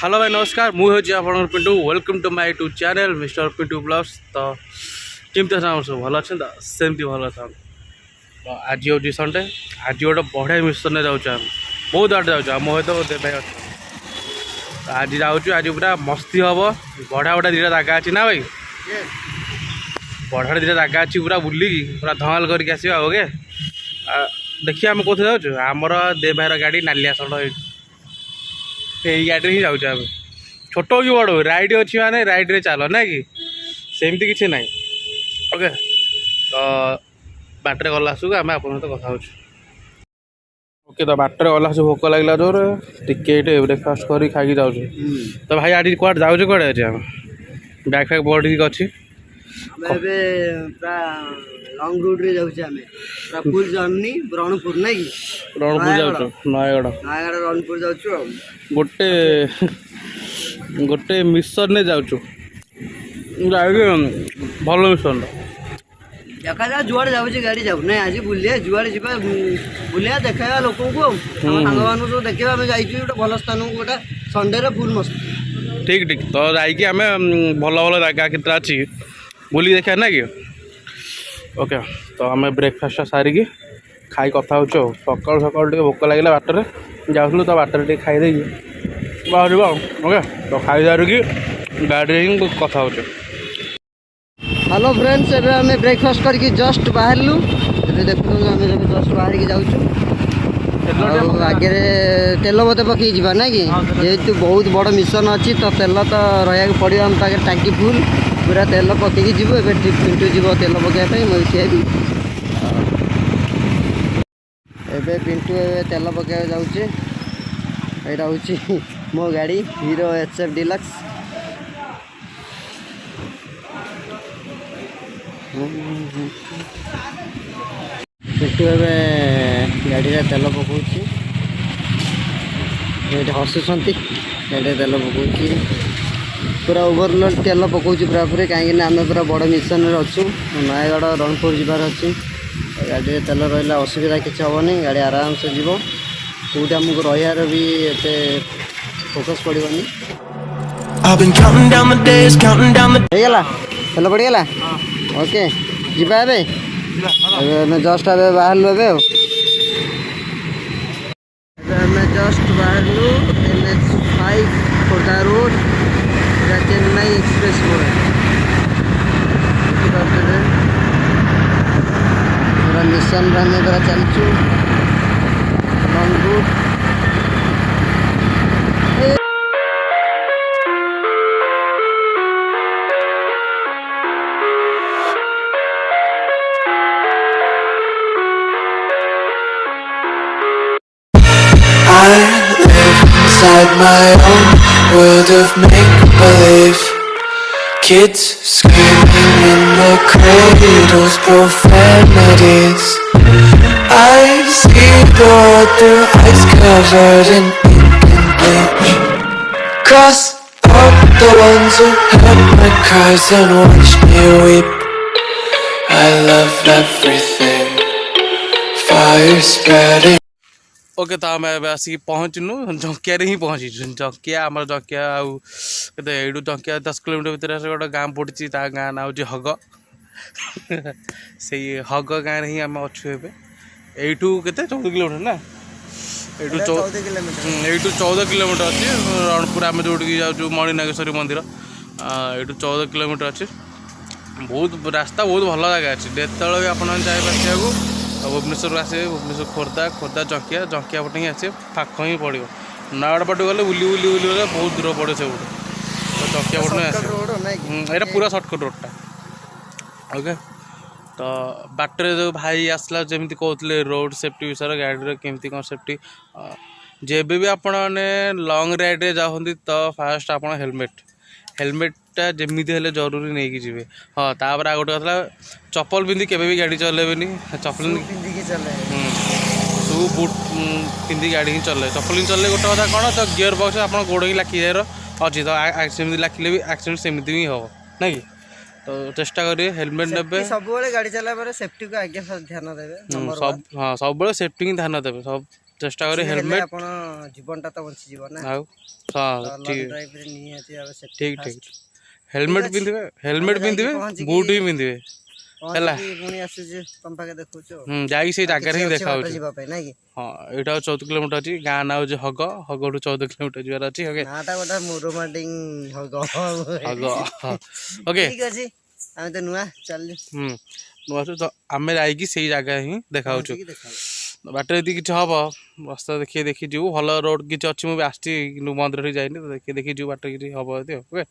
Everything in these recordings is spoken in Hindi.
हेलो भाई नमस्कार मुझे आप Pintu welcome to my YouTube channel mister Pintu vlogs. तो केमती अच्छा सब भल अच्छे तो सेमती भल था। तो आज हूँ संडे आज गोटे बढ़िया मिशन जाऊँ बहुत आड़े जाऊँ मो सहित भाई अच्छा आज जाऊँ आज पूरा मस्ती हम बढ़िया बढ़िया दुटा जगह अच्छी ना भाई बढ़िया दुटा जगह अच्छी पूरा बुलिकी पूरा धमाल करके आसवा ओके। देखिए आम कौन जाऊँ आमर देव भाईर गाड़ी नालिया सड़ यही गाड़ी ही जाऊँ आम छोट कि बड़ राइड अच्छी माने राइड रे चल ना कि सेमती किसी ना ओके। तो बाटर गला आसू आम आप कथा ओके। तो बाटर गला भोक लगे जोर टिके ब्रेकफास्ट कर खाई जाऊँ। तो भाई आज कौन जाऊँ कौड़े अच्छे आम बैग फैग बढ़ अच्छी लंग रूट रे जाउछे हमें पूरा फुल जर्नी रणपुर नै कि रणपुर जाउछो नयगढ़ रणपुर जाउछो गोटे गोटे मिशन ने जाउछो भल मिशन देखा जा जुआड़े जाउछे गाड़ी जाउ नै आज बुलिया जुआड़े जिबा बुलिया देखाया लोकों को हम सांग मानु जो देखिबा हमें जाइछु गोटे भल स्थान को गोटे संडे रे फुल मस्त ठीक ठीक। तो जाइकी आम भल भल जगह केतरा अछि बुली देखा ना कि ओके। तो आम ब्रेकफास्ट सारिकी खाई कथा हो सकाल सकाल भोक लगे बाटर जाऊँ तो बाटर टे खाईदे बाहर ओके। तो खाई सारिकी गाड़ी ही कथा हो। हेलो फ्रेंड्स एबे हमें ब्रेकफास्ट करके जस्ट बाहरलु एबे देखु हमें जब जस्ट बाहर के जाउछु आगे तेल बोते पकई जीवा ना कि जेहेतु बहुत बड़ मिशन अच्छी तो तेल तो रहा पड़ो हम पाखे टांकी फुल पूरा तेल पकईकी जीव ए पिंटू जीव तेल पकड़ाई मुझे एबे पिंटू ए तेल पकड़ा जाऊे यहाँ हूँ मो गाड़ी हीरो HF डिलक्स पिंटू ए गाड़ी तेल पकाउची हसुंट गाड़ी तेल पकाउची पूरा ओवरलोड तेल पकाउची पूरा पूरी कहीं आम पूरा बड़ मिशन अच्छु नयगढ़ रणपुर जीवार अच्छी गाड़ी तेल रहा असुविधा किसी हेनी गाड़ी आराम से जीव कौटे आमको रही भी एते फोकस पड़ोनी तेल पड़गला ओके जीवा एबे जस्ट ए बाहर जस्ट बाहर NH5 Khordha road Chennai express road पूरा मिशन में पूरा चलचु long route inside my own world of make-believe. Kids screaming in their cradles, profanities. I see the world through eyes covered in ink and bleach. Cross out the ones who heard my cries and watched me weep. I love everything, fire spreading. Okay. तो आम आसिक पहुँचनु जंकिया ही पहुँची जंकिया आम जंकिया आउ जंकिया 10 किलोमीटर भितर गोटे गाँ पड़ी गाँ ना हूँ हग से हग गाँव ही आम अच्छु एठू के 14 किलोमीटर ना यू 14 किलोमीटर अच्छी रणपुर आम जो जाऊँ मणिनागेश्वरी मंदिर यू 14 किलोमीटर अच्छी बहुत रास्ता बहुत भल जगह अच्छी जो भी आप जाए भुवनेश्वर आसे भुवनेश्वर खोर्धा खोर्धा जंकिया जंकिया पटे ही आसे पाख ही पड़ो नयगढ़ पटे गले बुली बुली बुली गले बहुत दूर पड़े से गोटे तो जंकिया पटे आसे यहाँ पूरा सर्टकट रोडटा ओके। तो बाटर जो भाई आसला जमी कहते रोड सेफ्टी विषय गाड़ी केमती कौन सेफ्टी जब भी आपने लंग राइड जाऊँगी तो फास्ट आप हेलमेटा जमी हेल्ले जरूरी नहीं कि जी। हाँ तापर आ गोटे कथा चप्पल पिंधि केवे भी गाड़ी चलेबेनी चप्पल शू बुट पिंधि गाड़ी ही चले चप्पल ही चले गोटे कथा कौन तो गियर बक्स आप गोड़ ही लाखी जाए अच्छी तो सेमती लाखिले भी एक्सीडेंट सेमती भी हम ना कि तो चेष्टा करिए हेलमेट नेबे सब गाड़ी चला सेफ्टी को आगे ध्यान देवे सब हाँ सब सेफ्टी ही ध्यान देवे सब चेष्टा करें हेलमेट ଆପଣ ଜୀବନଟା ତ ବଞ୍ଚିଯିବ ନା हाँ ठीक ଡ୍ରାଇଭରେ ନିହାତି ଭାବେ ସେଫ୍ଟି ठीक ठीक हेलमेट पिंधे हेलमेट पिंधे बुट भी पिंधे ହେଲା ପୁଣି ଆସୁଛି ତମ ପାଖେ ଦେଖୁଛୁ ଯାଇକି ସେଇ ଜାଗାରେ ହିଁ ଦେଖା ହଉଛି ଯିବା ପାଇଁ ନାଇଁ କି ହଁ ଏଇଟା 14 କିଲୋମିଟର ଅଛି ଗାଁ ନାଁ ହଉଛି ହଗଠୁ 14 କିଲୋମିଟର ଯିବାର ଅଛି ଓକେ ନାଟା ଗୋଟେ ରୋମାଣ୍ଟିକ ହଗ ହଗ ଓକେ ଠିକ ଅଛି ଆମେ ତ ନୂଆ ଚାଲିଲୁ ନୂଆ ତ ଆମେ ଯାଇକି ସେଇ ଜାଗା ହିଁ ଦେଖା ହଉଛୁ ବାଟରେ ଯଦି କିଛି ହବ ରାସ୍ତା ଦେଖି ଯିବୁ ଭଲ ରୋଡ କିଛି ଅଛି ମୁଁ ବି ଆସିଛି କିନ୍ତୁ ମନ୍ଦିର ଠିକ ଯାଇନି ତ ଦେଖି ଯିବୁ ବାଟରେ କିଛି ହବ ଯଦି ଓକେ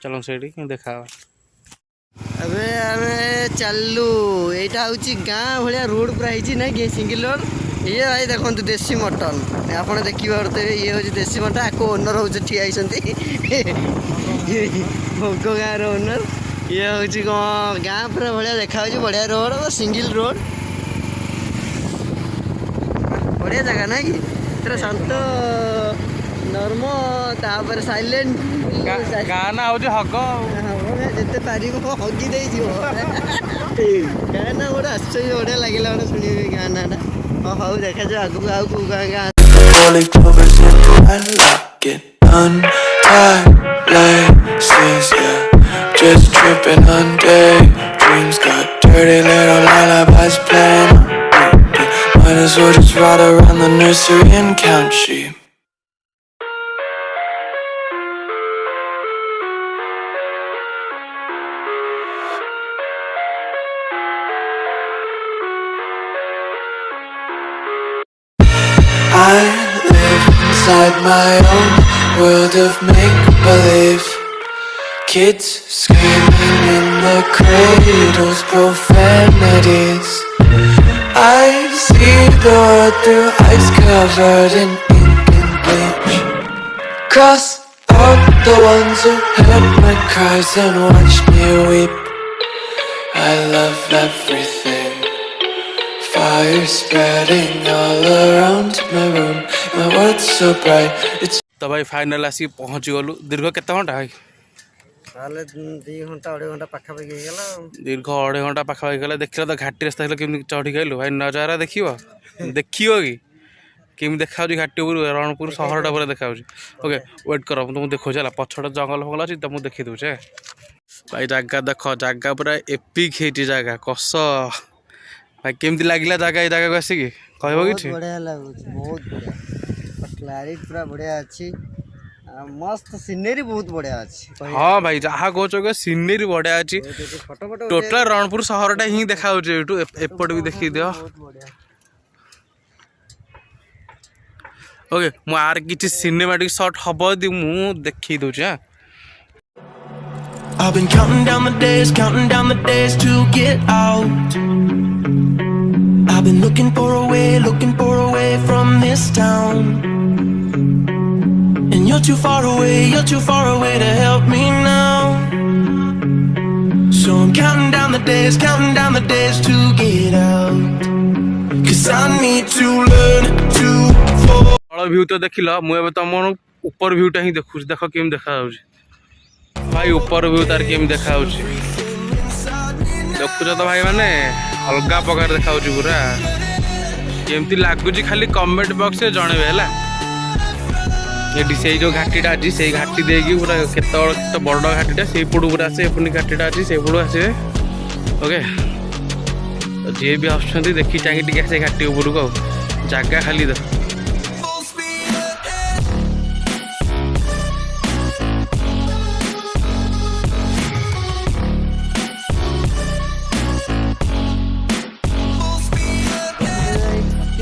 ଚାଲ ସେଇଠି ଦେଖା ହବା ଏବେ ଆମେ ଚାଲୁ ଏଇଟା ହଉଛି ଗାଁ ଭଳିଆ ରୋଡ ପୁରା ହେଇଛି ନାଇଁ କି ସିଙ୍ଗଲ ରୋଡ ଇଏ ଭାଇ ଦେଖନ୍ତୁ ଦେଶୀ ମଟନ ଆପଣ ଦେଖିପାରୁଥିବେ ଇଏ ହଉଛି ଦେଶୀ ମଟନ ଆକୁ ଓନର ହଉଛି ଠିଆ ହେଇଛନ୍ତି ଭୋଗ ଗାଁର ଓନର ଇଏ ହଉଛି କ'ଣ ଗାଁ ପୁରା ଭଳିଆ ଦେଖାଯାଉଛି ବଢ଼ିଆ ରୋଡ ସିଙ୍ଗଲ ରୋଡ ବଢ଼ିଆ ଜାଗା ନାଇଁ କି ପୁରା ଶାନ୍ତ ନର୍ମ ତାପରେ ସାଇଲେଣ୍ଟ ଗାଁ ନା ହଉଛି ହଗ ଯେତେ ପାରିବ ହଗି ଦେଇଯିବ ଗାଁ ନା ଗୋଟେ ଆଶ୍ଚର୍ଯ୍ୟ ବଢ଼ିଆ ଲାଗିଲା ଗୋଟେ ଶୁଣିବି ଗାଁ ନାଁଟା ହଉ ଦେଖାଯାଉ ଆଗକୁ ଆଉ କୋଉ ଗାଁ I like it untied laces, yeah. Just tripping on daydreams. Got dirty little lullabies playing on repeat. Might as well just ride around the nursery and count sheep. I live inside my own world of make-believe. Kids screaming in the cradles, profanities. I see the world through ice covered in ink and bleach. Cross out the ones who heard my cries and watched me weep. I love everything. Fire spreading all around my room. My world's so bright. It's तो भाई फाइनल आसी पहुँची गलु दीर्घ केते घंटा भाई ତାହେଲେ 2 ଘଣ୍ଟା 2.5 ଘଣ୍टा ପାଖାପାଖି ହେଇଗଲା दीर्घ 2.5 घंटा पाखापाखि गला देखिल तो घाटी रास्ता केमी चढ़ी गलु भाई नजारा देखियो कि केमी देखा घाटी ऊपर रणपुर सहरटा पूरा देखा ओके वेट कर तुमको देखो चला पछड़ जंगल फंगल अच्छी तुमको देखी दूचे भाई जगह देख जगह पूरा एपिक है जगह कस भाई केमती लगिला जगह ये जगह को आसिकी कहबो किछि बढ़िया लाଗୁଛି बहुत बढ़िया क्लैरिटी पूरा बढ़िया अछि मस्त सीनरी बहुत बढ़िया अछि हाँ भाई जहाँ कह सीनरी बढ़िया अच्छी टोटल रणपुर सहरटा ही देखा एपट भी देखी दियो ओके मु आर किछि सिनेमैटिक शॉट हबो दि मु देखि दउ छ I've been counting down the days to get out. I've been looking for a way from this town. And you're too far away to help me now. So I'm counting down the days to get out. 'Cause I need to learn to fall. तळ व्यू तो देखिल मु एबे तम ऊपर व्यूटा ही देखु देख केम देखा जाउछ भाई ऊपर व्यू तार केम देखा जाउछ देखु तो भाई माने अलगा प्रकार देखा जाउछ पूरा केमती लागुची खाली कमेंट बॉक्स रे जणेबे हला एडी से जो घाटीटा अछि से घाटी देगी पूरा केते बड़ घाटीटा से पडू पूरा से पुनी घाटीटा अछि से पडू आसे ओके तो जे भी आछंती देखि चाहि टिके से घाटी ऊपर को जागा खाली देख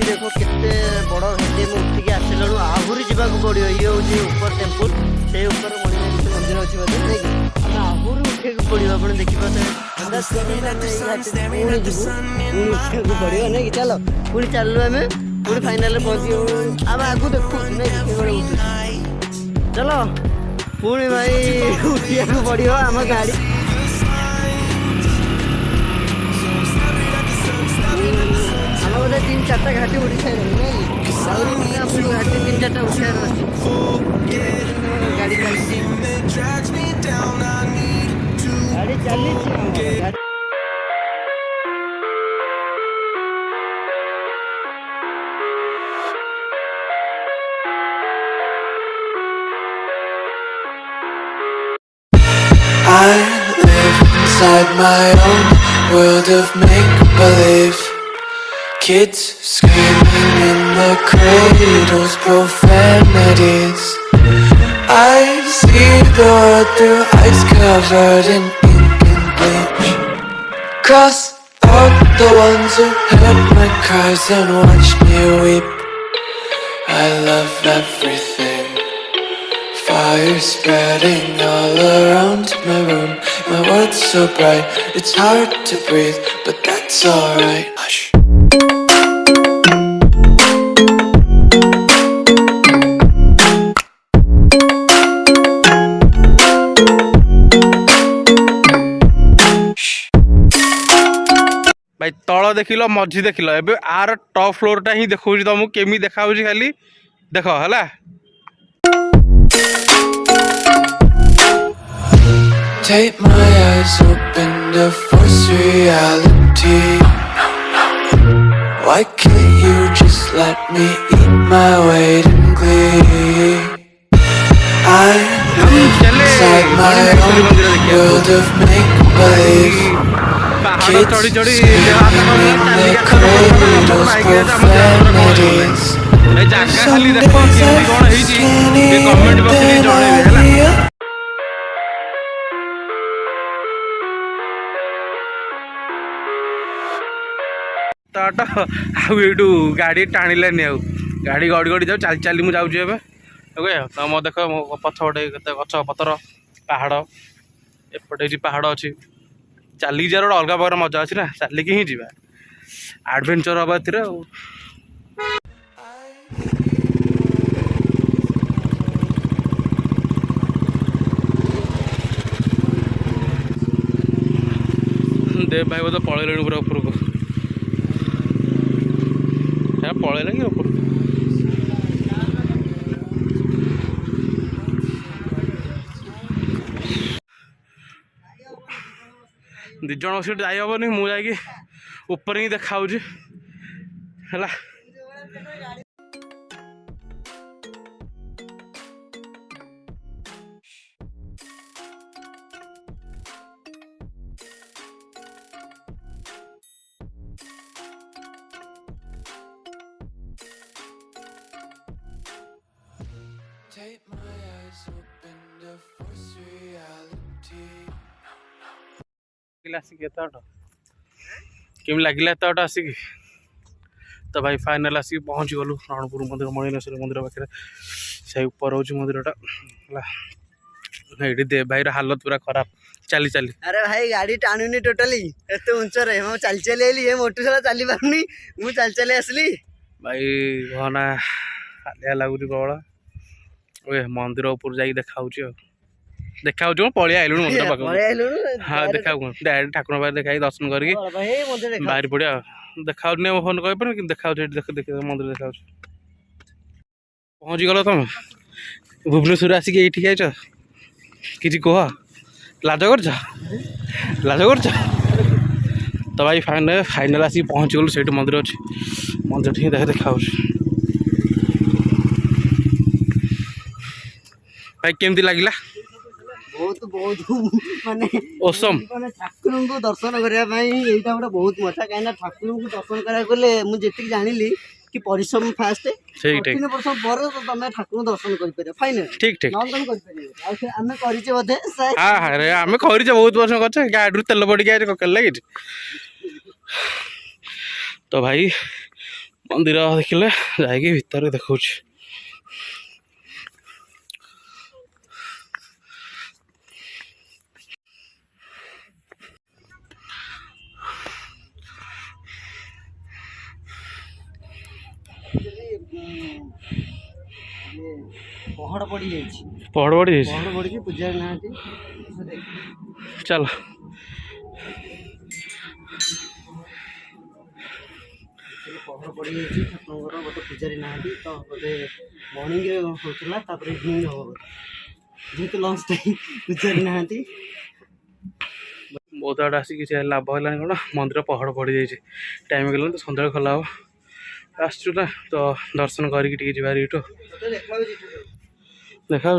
देखो केते बड़ घाटी में उठिक आसिलु आहुरी जावाक पड़ो ये हूँ ऊपर टेम्पल से ऊपर मणिनाथ मंदिर अच्छी बोधे नहीं कि आहुरी उठे पड़ो आप देखिए पड़ो नहीं कि चलो पुणी चलू आम पुणी फाइनाल पहुँची आम आगू देखु नहीं चलो पुणी भाई उठा पड़ो आम गाड़ी बोले 3-4टा घाटी उड़ी सारे नहीं घाटी 3-4टा उठार गाड़ी चली inside my own world of make-believe. Kids screaming in the cradles, profanities. I see the world through ice covered in ink and bleach. Cross out the ones who heard my cries and watched me weep. I love everything. Fire spreading all around my room. My world's so bright, it's hard to breathe, but that's alright. Hush. भाई तल देख लो मझी देख लो एबे आर टॉप फ्लोरटा ही देखा तुमको केमी देखा खाली देख है। Take my eyes open to force reality. Why can't you just let me eat my weight in glee? I live inside my own world of make-believe. Kids screaming in the cradles, profanities. Some days I just can't even idea. तो आउ गाड़ी टाणिलानी आउ गाड़ी गड़ी गड़ी जाऊ चली चली मुझे जाऊँ ओके तो मो देख मो पछपटे गछ पतर पहाड़ एपटे पहाड़ अच्छी चलिक जार गोटे अलग प्रकार मजा अच्छी ना चलिक ही जा आडभेचर हम ए देव भाई बोधे पलैले पूरा उपरको पलैला कि ऊपर दिज जन सीट जाइबनी मुझे ऊपर ही देखा है। Take my eyes open to force reality. आसिक केम लगे एत बाट आसिक तो भाई फाइनाल आसिक पहुँची गलु रणपुर मंदिर मणिनेश्वर मंदिर पाखे से ऊपर हूँ मंदिरटा ये देव भाई हालत पूरा खराब चली चली। अरे भाई गाड़ी टाणुनी टोटली एत उंच रे मो चल चली आइली ये मोटू साला चली पारुनी मु चल चली आसली भाई कहना हालिया लगुच प्रबल ए मंदिर ऊपर जाइए देखा देखा पलि आइलु मंदिर पाख हाँ देखा डायरेक्ट ठाकुर पाखे देखा दर्शन करके बाहरी पड़िया देखा फोन कह देखा देख मंदिर देखा पहुँची गल तुम भुवनेश्वर आसिक ये आइच कि कह लाज कर तो भाई फाइनाल आसिक पहुँची गलु से मंदिर अच्छी मंदिर ठीक देखा भाई केमती लगिला बहुत बहुत माने ओसम ठाकुर को दर्शन करने गोटे बहुत मजा कहीं ठाकुर को दर्शन करा मुझे जी जानी कि परिश्रम फास्ट तीन वर्ष पर तुम ठाकुर दर्शन कर फाइनल ठीक ठीक आम बोधे हाँ हाँ आम कर बहुत वर्ष कर गाड़ी तेल पड़ी लगे तो भाई मंदिर देखिले जाकि भीतर देखा पहाड़ पड़ी पहाड़ पड़ी पूजा ना चल पहाड़ पड़ी ठाकुर गोटे पूजारी ना तो बोधे मर्णिंग होता इवनिंग हम जेहतु लंच टाइम पूजारी ना बहुत आड़े आसिक लाभ है कौन मंदिर पहाड़ पड़ी जाइए टाइम गला तो सन्ध्या खोला हम आसचु ना तो दर्शन करके जी देखा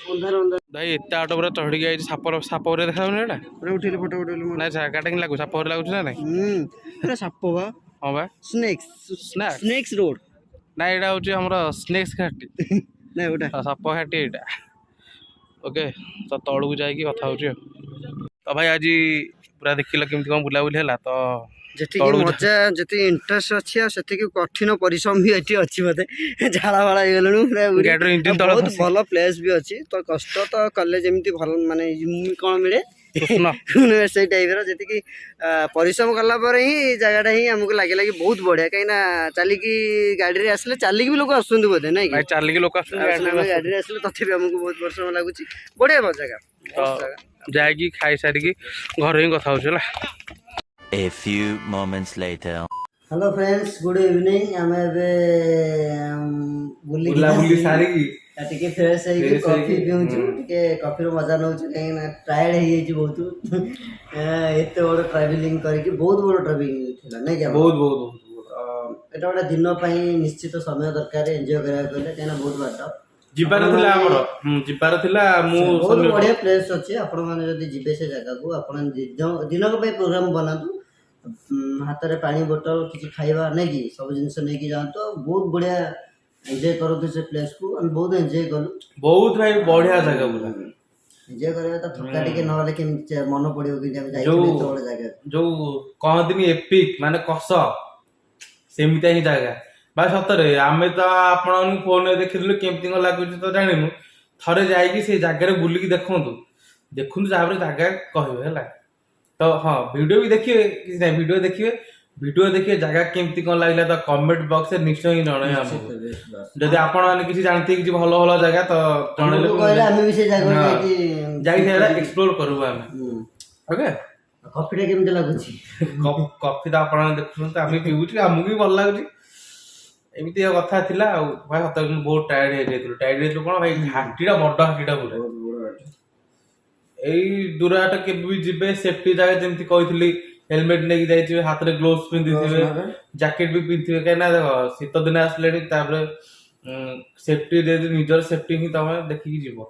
ଅନ୍ଧାର ଅନ୍ଧାର ଭାଇ ଏତେ ଆଟ ପୁରା ଚଢ଼ିକି ଯାଇଛି ସାପ ସାପ ଉପରେ ଦେଖାଯାଉନି ଏଇଟା ପୁରା ଉଠେଇଲେ ଫଟୋ ଉଠେଇଲେ ନାଇଁ ଜାଗାଟା କେମିତି ଲାଗୁଛି ସାପ ଉପରେ ଲାଗୁଛି ନା ନାଇଁ ପୁରା ସାପ ବା ହଁ ବା ସ୍ନେକ୍ସ ରୋଡ ନାଇଁ ଏଇଟା ହେଉଛି ଆମର ସ୍ନେକ୍ସ ଘାଟି ନାଇଁ ଓଟା ସାପ ଘାଟି ଏଇଟା ଓକେ ତ ତଳକୁ ଯାଇକି କଥା ହେଉଛି ଆଉ ତ ଭାଇ ଆଜି ପୁରା ଦେଖିଲ କେମିତି କ'ଣ ବୁଲାବୁଲି ହେଲା ତ ଯେତିକି ମଜା ଯେତିକି ଇଣ୍ଟରେଷ୍ଟ ଅଛି ଆଉ ସେତିକି କଠିନ ପରିଶ୍ରମ ବି ଏଠି ଅଛି ବୋଧେ ଝାଳ ଭାଳ ହେଇଗଲୁଣୁ ଗାଡ଼ିର ଇଞ୍ଜିନ ତଳ ବହୁତ ଭଲ ପ୍ଲେସ୍ ବି ଅଛି ତ କଷ୍ଟ ତ କଲେ ଯେମିତି ଭଲ ମାନେ କ'ଣ ମିଳେ ସେଇ ଟାଇପ୍ର ଯେତିକି ପରିଶ୍ରମ କଲା ପରେ ହିଁ ଜାଗାଟା ହିଁ ଆମକୁ ଲାଗିଲା କି ବହୁତ ବଢ଼ିଆ କାହିଁକିନା ଚାଲିକି ଗାଡ଼ିରେ ଆସିଲେ ଚାଲିକି ବି ଲୋକ ଆସୁଛନ୍ତି ବୋଧେ ନାଇଁ କି ଚାଲିକି ଲୋକ ଆସୁଛନ୍ତି ଗାଡ଼ିରେ ଆସିଲେ ତଥାପି ଆମକୁ ବହୁତ ପରିଶ୍ରମ ଲାଗୁଛି ବଢ଼ିଆ ଜାଗା ଯାଇକି ଖାଇସାରିକି ଘରେ ହିଁ କଥା ହେଉଛି ହେଲା A few moments later. Hello friends good evening आम बुलाबुली सारिकी टिके फ्रेश है कॉफी पीऊँ टिके कॉफी रो मजा नौ कहीं टायर्ड है बहुत एत बड़ ट्रावेलिंग करके बहुत बड़ ट्रावेलिंग थिला नहीं क्या बहुत एटा गोटे दिन निश्चित समय दरकार एंजॉय करा गले कहीं बहुत बाट जिबार थिला हमर जिबार थिला मु बहुत बढ़िया प्लेस अछि आपण माने जदी जिबे से जगह को आपण दिनक पे प्रोग्राम बनातु हाथ में पानी बोतल किसी खाइबा नहीं कि सब जिनस नहीं कि जातु बहुत बढ़िया एंजॉय करू से प्लेस को हम बहुत एंजॉय कलु बहुत भाई बढ़िया जगह पूरा एंजॉय करे त थक्का टिके नहले के मन पड़ियो कि हम जाई तो बड़ जगह जो कहदिनी एपिक माने कस सेमिता ही जगह भाई सतरे आमे तो आपण फोन में देखिलु केमती को लागुची तो जानिनु थरे जाईकी से जगह रे बुलिकी देखंतु देखंतु जाबरे जगह कहबे हैला तो हाँ वीडियो भी देखिए किसी नहीं वीडियो देखिए जगह केमती कौन लगला तो कमेंट बॉक्स में निश्चय ही जणे हमको जदि आपण माने किसी जानती किसी भलो भलो जगह तो जणेले कहले हम भी से जगह जाई सेला एक्सप्लोर करू हम ओके कॉफी रे केमती लागुची कॉफी तो आपण देखुन तो हम पीउची हमहु भी भल लागुची एमिति कथा थिला भाई हत बहुत टायर्ड हे जेतु कोन भाई घाटीटा बड़ घाटीटा पूरा एई दूराटा के भी जिबे सेफ्टी जगह जेमति कहितली हेलमेट नेकी जाइथिबे हाथ रे ग्लोव्स पिंदिथिबे जैकेट भी पिंदिथिबे केना देखो शीत दिन आसलेनी तापर सेफ्टी दे निजर सेफ्टी ही तमे देखि जीवो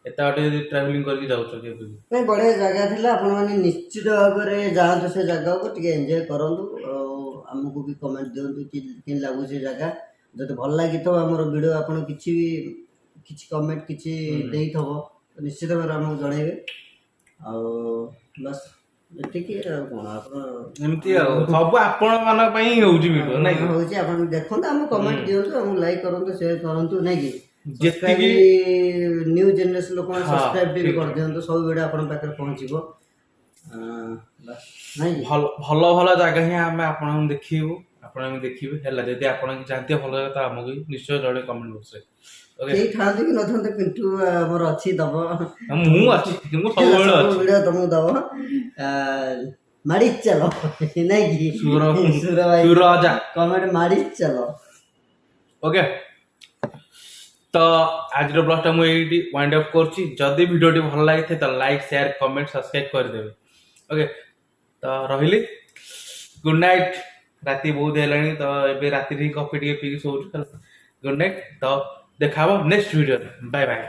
एता बाटे जदी ट्रैवलिंग करके जाउछ के नहीं बढ़िया जगह थिला आपण माने निश्चित भाबरे जाहतो से जगह को टिके एंजॉय करंतु हमको भी कमेंट दियंतु कि लागु से जगह जदि भल लागि तो हमर वीडियो आपण किछि कमेंट किछि देई थबो निश्चित भाव हमको जणेबे आ बस एतिकी कोन आपण एमती सब आपण मान पई होउची वीडियो नै होउची आपण देखंत हम कमेंट दियंतु हम लाइक करंतु शेयर करंतु नै कि जेतिकी न्यू जनरेशन लोक सब्सक्राइब भी कर दियंतु सब वीडियो आपण पाकर पहुंचीबो बस नै भलो भलो जगह ही हम आपण देखिबो आपण हम देखिबे हैला जदी आपण जानते भलो जगह त हमको निश्चय जणे कमेंट बॉक्स रे ओके केही थांती कि नथांते पिंटू हमर अछि दब मु अछि मु सब बेले अछि वीडियो तुमको दब मारी चलो नै कि सुर भाई सुर आजा कमेंट मारी चलो ओके तो आज ब्लॉगटा मुझे वाइंड अप करछि जदि वीडियो टी भल लागे तो लाइक शेयर कमेंट सब्सक्राइब कर देबे ओके तो रहिली गुड नाइट राती बहुत हेलानी तो एबे राती री कॉफी टी पी सोच गुड नाइट तो देखाबो नेक्स्ट वीडियो बाय बाय